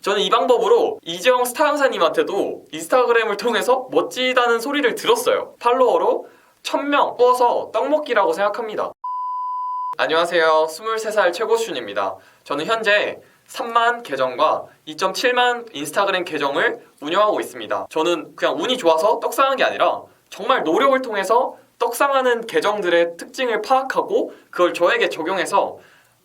저는 이 방법으로 이재영 스타 강사님한테도 인스타그램을 통해서 멋지다는 소리를 들었어요. 팔로워로 1000명 뽑아서 떡먹기라고 생각합니다. 안녕하세요. 23살 최고순입니다. 저는 현재 3만 계정과 2.7만 인스타그램 계정을 운영하고 있습니다. 저는 그냥 운이 좋아서 떡상한 게 아니라 정말 노력을 통해서 떡상하는 계정들의 특징을 파악하고 그걸 저에게 적용해서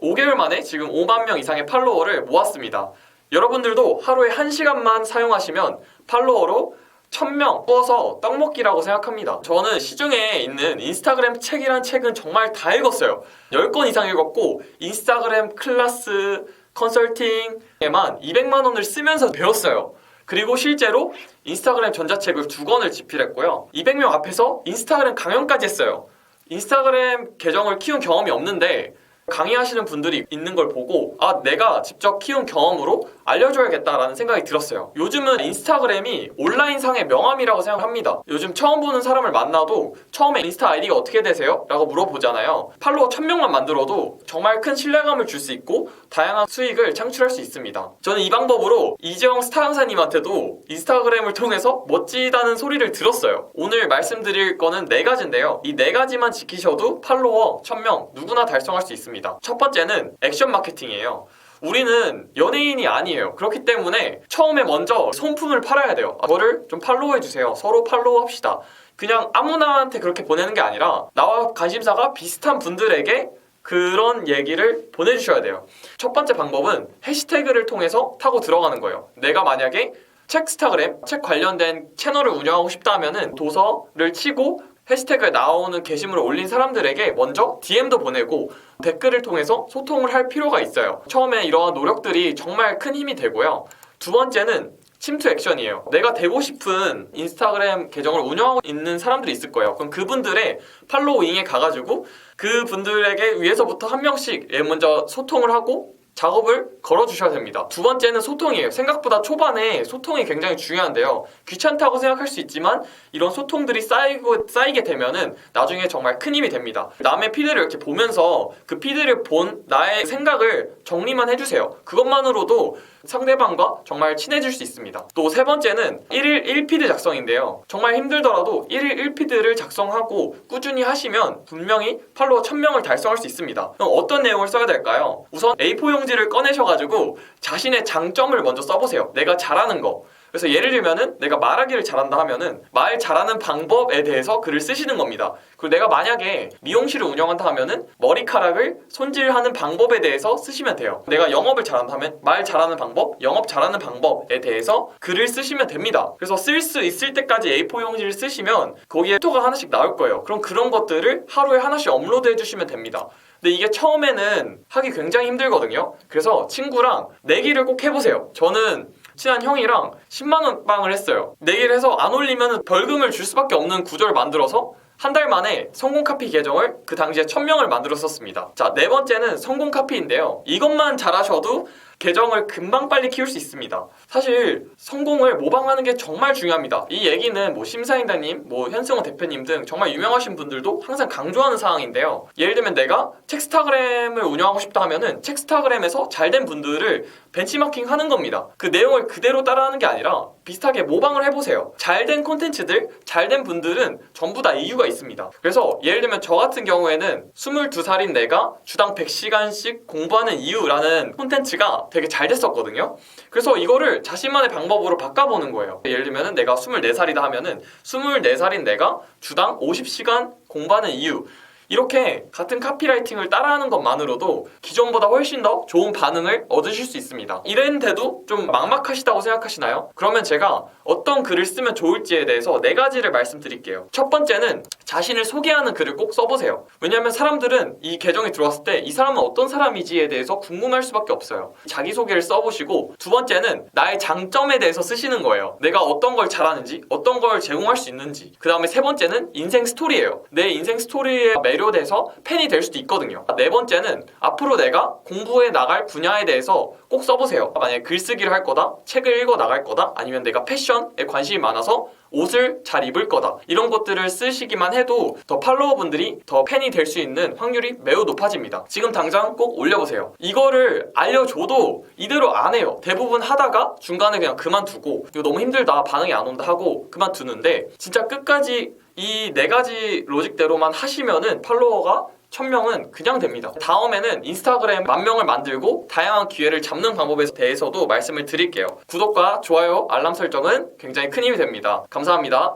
5개월 만에 지금 5만 명 이상의 팔로워를 모았습니다. 여러분들도 하루에 1시간만 사용하시면 팔로워로 1000명 뽑아서 떡먹기라고 생각합니다. 저는 시중에 있는 인스타그램 책이란 책은 정말 다 읽었어요. 10권 이상 읽었고 인스타그램 클래스 컨설팅에만 200만 원을 쓰면서 배웠어요. 그리고 실제로 인스타그램 전자책을 2권을 집필했고요. 200명 앞에서 인스타그램 강연까지 했어요. 인스타그램 계정을 키운 경험이 없는데 강의하시는 분들이 있는 걸 보고 내가 직접 키운 경험으로 알려줘야겠다라는 생각이 들었어요. 요즘은 인스타그램이 온라인상의 명함이라고 생각합니다. 요즘 처음 보는 사람을 만나도 처음에 인스타 아이디가 어떻게 되세요? 라고 물어보잖아요. 팔로워 1000명만 만들어도 정말 큰 신뢰감을 줄 수 있고 다양한 수익을 창출할 수 있습니다. 저는 이 방법으로 이재영 스타 강사님한테도 인스타그램을 통해서 멋지다는 소리를 들었어요. 오늘 말씀드릴 거는 4가지인데요. 이 4가지만 지키셔도 팔로워 1000명 누구나 달성할 수 있습니다. 첫 번째는 액션 마케팅이에요. 우리는 연예인이 아니에요. 그렇기 때문에 처음에 먼저 손품을 팔아야 돼요. 저를 좀 팔로우해주세요. 서로 팔로우합시다. 그냥 아무나한테 그렇게 보내는 게 아니라 나와 관심사가 비슷한 분들에게 그런 얘기를 보내주셔야 돼요. 첫 번째 방법은 해시태그를 통해서 타고 들어가는 거예요. 내가 만약에 책스타그램, 책 관련된 채널을 운영하고 싶다 하면은 도서를 치고 해시태그에 나오는 게시물을 올린 사람들에게 먼저 DM도 보내고 댓글을 통해서 소통을 할 필요가 있어요. 처음에 이러한 노력들이 정말 큰 힘이 되고요. 두 번째는 침투 액션이에요. 내가 되고 싶은 인스타그램 계정을 운영하고 있는 사람들이 있을 거예요. 그럼 그분들의 팔로잉에 가가지고 그분들에게 위에서부터 한 명씩 먼저 소통을 하고 작업을 걸어주셔야 됩니다. 두 번째는 소통이에요. 생각보다 초반에 소통이 굉장히 중요한데요. 귀찮다고 생각할 수 있지만 이런 소통들이 쌓이게 되면은 나중에 정말 큰 힘이 됩니다. 남의 피드를 이렇게 보면서 그 피드를 본 나의 생각을 정리만 해주세요. 그것만으로도 상대방과 정말 친해질 수 있습니다. 또 세 번째는 1일 1피드 작성인데요. 정말 힘들더라도 1일 1피드를 작성하고 꾸준히 하시면 분명히 팔로워 1000명을 달성할 수 있습니다. 그럼 어떤 내용을 써야 될까요? 우선 A4 용지를 꺼내셔가지고 자신의 장점을 먼저 써보세요. 내가 잘하는 거. 그래서 예를 들면은 내가 말하기를 잘한다 하면은 말 잘하는 방법에 대해서 글을 쓰시는 겁니다. 그리고 내가 만약에 미용실을 운영한다 하면은 머리카락을 손질하는 방법에 대해서 쓰시면 돼요. 내가 영업을 잘한다 하면 말 잘하는 방법, 영업 잘하는 방법에 대해서 글을 쓰시면 됩니다. 그래서 쓸 수 있을 때까지 A4 용지를 쓰시면 거기에 포토가 하나씩 나올 거예요. 그럼 그런 것들을 하루에 하나씩 업로드 해주시면 됩니다. 근데 이게 처음에는 하기 굉장히 힘들거든요. 그래서 친구랑 내기를 꼭 해보세요. 저는 친한 형이랑 10만원 빵을 했어요. 내기를 해서 안 올리면 벌금을 줄 수밖에 없는 구조를 만들어서 한 달 만에 성공 카피 계정을 그 당시에 1000명을 만들었었습니다. 자, 네 번째는 성공 카피인데요. 이것만 잘하셔도 계정을 금방 빨리 키울 수 있습니다. 사실 성공을 모방하는 게 정말 중요합니다. 이 얘기는 심사위원장님, 현승호 대표님 등 정말 유명하신 분들도 항상 강조하는 사항인데요. 예를 들면 내가 책스타그램을 운영하고 싶다 하면은 책스타그램에서 잘된 분들을 벤치마킹 하는 겁니다. 그 내용을 그대로 따라하는 게 아니라 비슷하게 모방을 해보세요. 잘된 콘텐츠들, 잘된 분들은 전부 다 이유가 있습니다. 그래서 예를 들면 저 같은 경우에는 22살인 내가 주당 100시간씩 공부하는 이유라는 콘텐츠가 되게 잘 됐었거든요. 그래서 이거를 자신만의 방법으로 바꿔보는 거예요. 예를 들면 내가 24살이다 하면은 24살인 내가 주당 50시간 공부하는 이유, 이렇게 같은 카피라이팅을 따라하는 것만으로도 기존보다 훨씬 더 좋은 반응을 얻으실 수 있습니다. 이랬는데도 좀 막막하시다고 생각하시나요? 그러면 제가 어떤 글을 쓰면 좋을지에 대해서 4가지를 말씀드릴게요. 첫 번째는 자신을 소개하는 글을 꼭 써보세요. 왜냐하면 사람들은 이 계정에 들어왔을 때 이 사람은 어떤 사람이지에 대해서 궁금할 수밖에 없어요. 자기소개를 써보시고, 두 번째는 나의 장점에 대해서 쓰시는 거예요. 내가 어떤 걸 잘하는지, 어떤 걸 제공할 수 있는지. 그 다음에 세 번째는 인생 스토리예요. 내 인생 스토리에 매료돼서 팬이 될 수도 있거든요. 네 번째는 앞으로 내가 공부해 나갈 분야에 대해서 꼭 써보세요. 만약에 글쓰기를 할 거다, 책을 읽어 나갈 거다, 아니면 내가 패션에 관심이 많아서 옷을 잘 입을 거다, 이런 것들을 쓰시기만 해도 더 팔로워분들이 더 팬이 될 수 있는 확률이 매우 높아집니다. 지금 당장 꼭 올려보세요. 이거를 알려줘도 이대로 안 해요. 대부분 하다가 중간에 그냥 그만두고 이거 너무 힘들다, 반응이 안 온다 하고 그만두는데, 진짜 끝까지 이 4가지 로직대로만 하시면은 팔로워가 1000명은 그냥 됩니다. 다음에는 인스타그램 10,000명을 만들고 다양한 기회를 잡는 방법에 대해서도 말씀을 드릴게요. 구독과 좋아요, 알람 설정은 굉장히 큰 힘이 됩니다. 감사합니다.